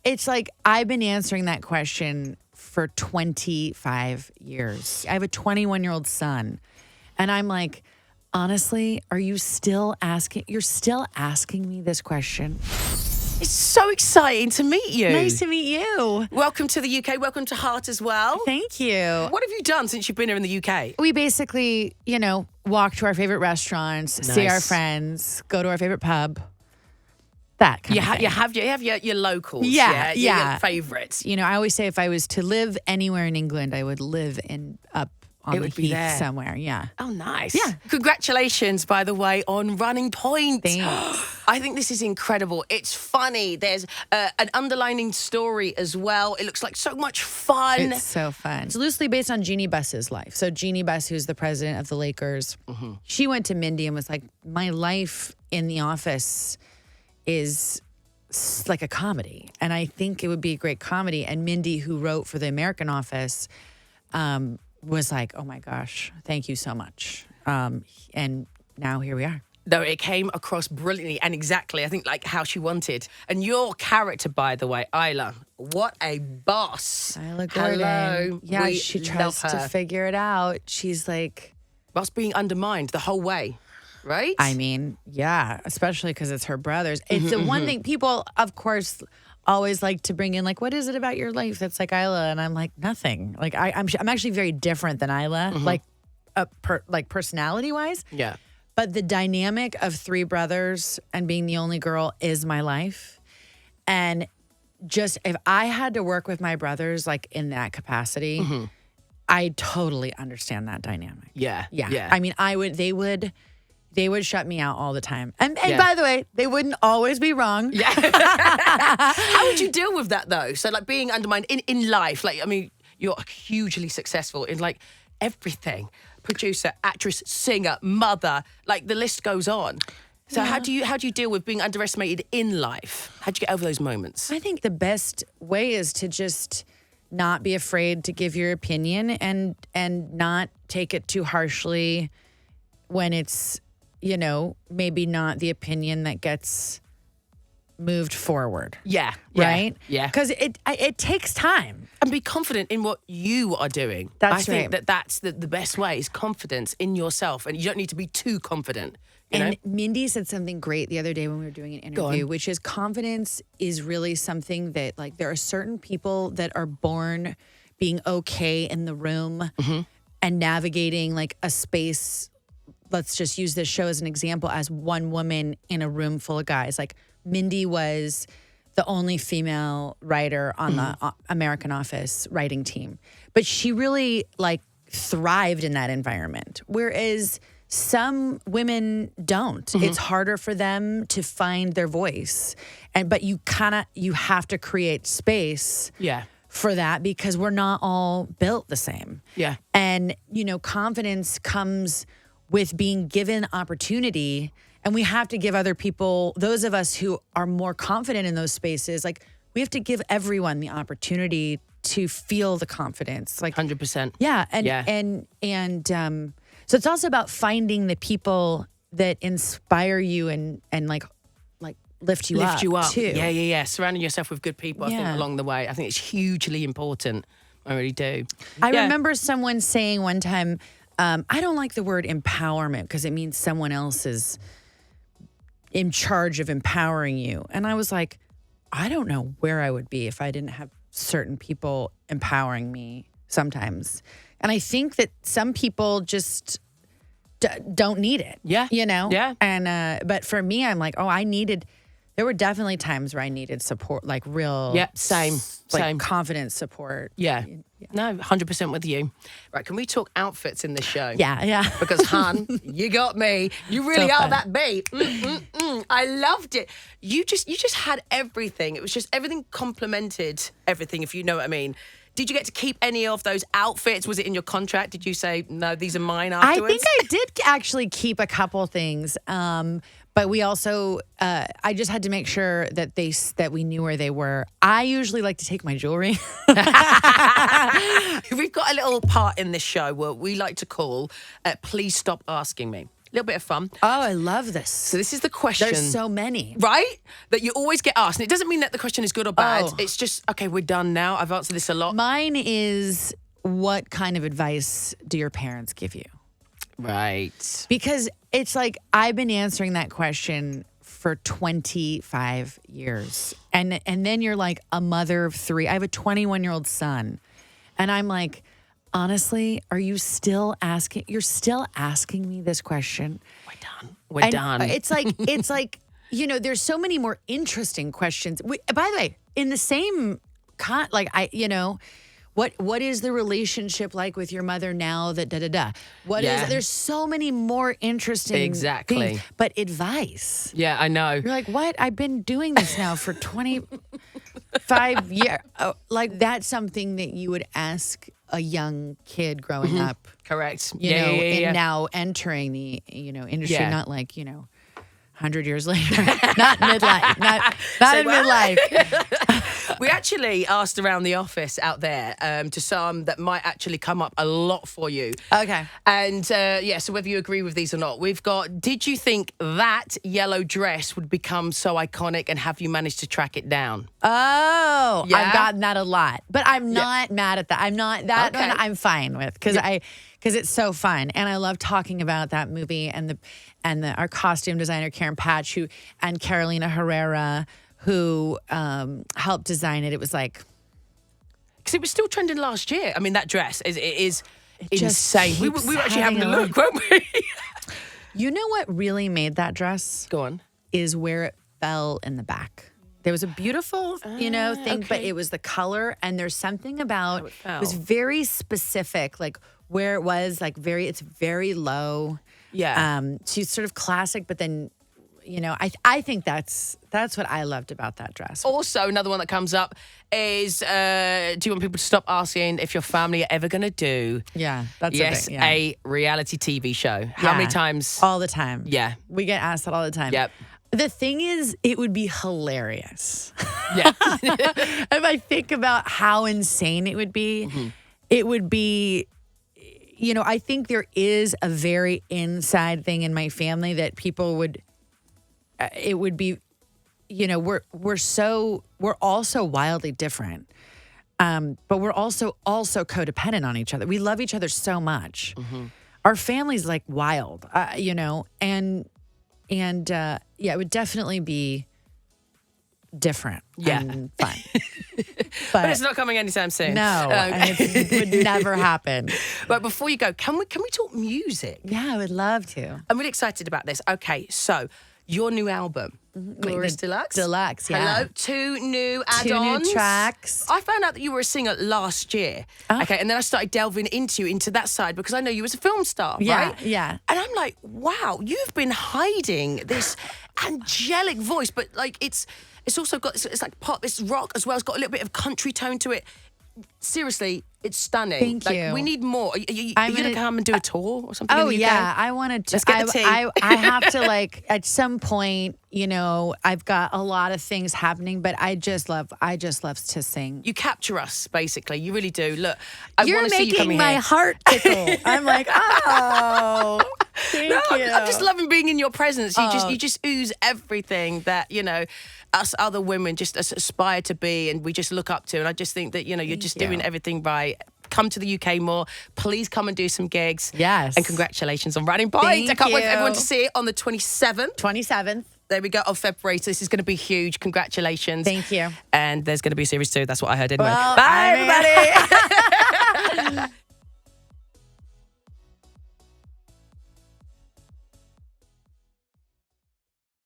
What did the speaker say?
it's like I've been answering that question for 25 years. I have a 21-year-old son. And I'm like, honestly, are you still asking? You're still asking me this question? It's so exciting to meet you. Nice to meet you. Welcome to the UK. Welcome to Heart as well. Thank you. What have you done since you've been here in the UK? We basically, walk to our favorite restaurants, see our friends, go to our favorite pub. That kind of thing. You have your locals. Yeah. Your favourites. I always say if I was to live anywhere in England, I would live up on the heath somewhere. Yeah. Oh, nice. Yeah. Congratulations, by the way, on Running Point. Thanks. I think this is incredible. It's funny. There's an underlining story as well. It looks like so much fun. It's so fun. It's loosely based on Jeannie Buss's life. So Jeannie Buss, who's the president of the Lakers, she went to Mindy and was like, my life in the office is like a comedy. And I think it would be a great comedy. And Mindy, who wrote for the American office, was like, oh my gosh, thank you so much. And now here we are. No, it came across brilliantly and exactly, I think, like how she wanted. And your character, by the way, Isla, what a boss. Isla Gordon. Hello. Yeah, she tries to figure it out. She's like... Boss being undermined the whole way, right? I mean, yeah, especially because it's her brothers. It's the one thing people, of course... always like to bring in, like, what is it about your life that's like Isla? And I'm like, nothing. Like, I'm actually very different than Isla, like personality wise. Yeah. But the dynamic of three brothers and being the only girl is my life. And just if I had to work with my brothers, like in that capacity, I totally understand that dynamic. Yeah. I mean, they would shut me out all the time. And by the way, they wouldn't always be wrong. Yeah. How would you deal with that, though? So, like, being undermined in life, like, I mean, you're hugely successful in, like, everything. Producer, actress, singer, mother, like, the list goes on. So how do you deal with being underestimated in life? How do you get over those moments? I think the best way is to just not be afraid to give your opinion and not take it too harshly when it's, maybe not the opinion that gets moved forward. Yeah. Right? Yeah. Because it takes time. And be confident in what you are doing. That's I think right. that's the best way is confidence in yourself. And you don't need to be too confident. You know? Mindy said something great the other day when we were doing an interview, which is confidence is really something that, like, there are certain people that are born being okay in the room and navigating, like, a space. Let's just use this show as an example, as one woman in a room full of guys. Like, Mindy was the only female writer on the American Office writing team. But she really, like, thrived in that environment. Whereas some women don't. It's harder for them to find their voice. But you have to create space for that because we're not all built the same. Yeah. And, confidence comes with being given opportunity, and we have to give other people, those of us who are more confident in those spaces, like, we have to give everyone the opportunity to feel the confidence. Like 100%. Yeah. And so it's also about finding the people that inspire you and like lift you up too. Yeah. Surrounding yourself with good people, I think, along the way. I think it's hugely important. I really do. I remember someone saying one time, I don't like the word empowerment because it means someone else is in charge of empowering you. And I was like, I don't know where I would be if I didn't have certain people empowering me sometimes. And I think that some people just don't need it. Yeah. Yeah. And, but for me, I'm like, there were definitely times where I needed support, like real. Yeah, same. Confidence support. Yeah. No, 100% with you. Right, can we talk outfits in this show? Yeah. Because, hun, you got me. You really are that babe. I loved it. You just had everything. It was just everything complemented everything, if you know what I mean. Did you get to keep any of those outfits? Was it in your contract? Did you say, no, these are mine afterwards? I think I did actually keep a couple things. But we also, I just had to make sure that we knew where they were. I usually like to take my jewelry. We've got a little part in this show where we like to call, Please Stop Asking Me. little bit of fun. Oh, I love this. So this is the question. There's so many. Right? That you always get asked. And it doesn't mean that the question is good or bad. Oh. It's just, okay, we're done now. I've answered this a lot. Mine is, what kind of advice do your parents give you? Right. Because it's like, I've been answering that question for 25 years. And then you're like a mother of 3. I have a 21-year-old son. And I'm like, honestly, are you still asking? You're still asking me this question? We're done. It's like, you know, there's so many more interesting questions. By the way, in the same what is the relationship like with your mother now that there's so many more interesting things. But advice. Yeah, I know. You're like, what? I've been doing this now for 25 years. Like, that's something that you would ask a young kid growing up. Correct. And now entering the, industry, not like, 100 years later, not midlife, not in midlife. We actually asked around the office out there to some that might actually come up a lot for you. Okay. And so whether you agree with these or not, we've got, did you think that yellow dress would become so iconic, and have you managed to track it down? Oh, Yeah? I've gotten that a lot, but I'm not mad at that. I'm not that Okay. one. I'm fine with, because it's so fun, and I love talking about that movie and our costume designer Karen Patch and Carolina Herrera, who helped design it. It was like, Because it was still trending last year. I mean, that dress is just insane. We keeps were actually having a having a look, weren't we? you know what really made that dress Go on. is where it fell in the back. There was a beautiful, thing, but okay. it was the color, and there's something about it was fell. very specific, like where it was, like it's very low. Yeah. She's sort of classic, but then, I think that's what I loved about that dress. Also, another one that comes up is, do you want people to stop asking if your family are ever going to do Yeah, that's a reality TV show? How many times? All the time. Yeah. We get asked that all the time. Yep. The thing is, it would be hilarious. Yeah. If I think about how insane it would be, it would be, I think there is a very inside thing in my family that people would, it would be, we're all so wildly different. But we're also codependent on each other. We love each other so much. Our family's like wild, and it would definitely be different and fun. But it's not coming anytime soon. No, and it would never happen. But before you go, can we talk music? Yeah, I would love to. I'm really excited about this. Okay, so your new album, Glorious Deluxe. Deluxe, yeah. Hello, 2 new add-ons. 2 new tracks. I found out that you were a singer last year. Okay, and then I started delving into that side because I know you as a film star, right? Yeah. And I'm like, wow, you've been hiding this angelic voice, but like it's also got, it's like pop, it's rock as well. It's got a little bit of country tone to it. Seriously, it's stunning. Thank you. We need more. Are you going to come and do a tour or something? Oh in the yeah, UK? I wanted to. Let's get the tea. I have to at some point. I've got a lot of things happening, but I just love to sing. You capture us, basically. You really do. Look, You're want to see you making coming my here. heart tickle. I'm like, oh, thank you. I'm just loving being in your presence. You just ooze everything that us other women just aspire to be, and we just look up to. And I just think that you're just doing everything right. Come to the UK more. Please come and do some gigs. Yes. And congratulations on Riding Point. Thank I can't wait for you. everyone to see it on the 27th. 27th. There we go, of February. So this is going to be huge. Congratulations. Thank you. And there's going to be a series 2. That's what I heard anyway. Well, Bye, everybody.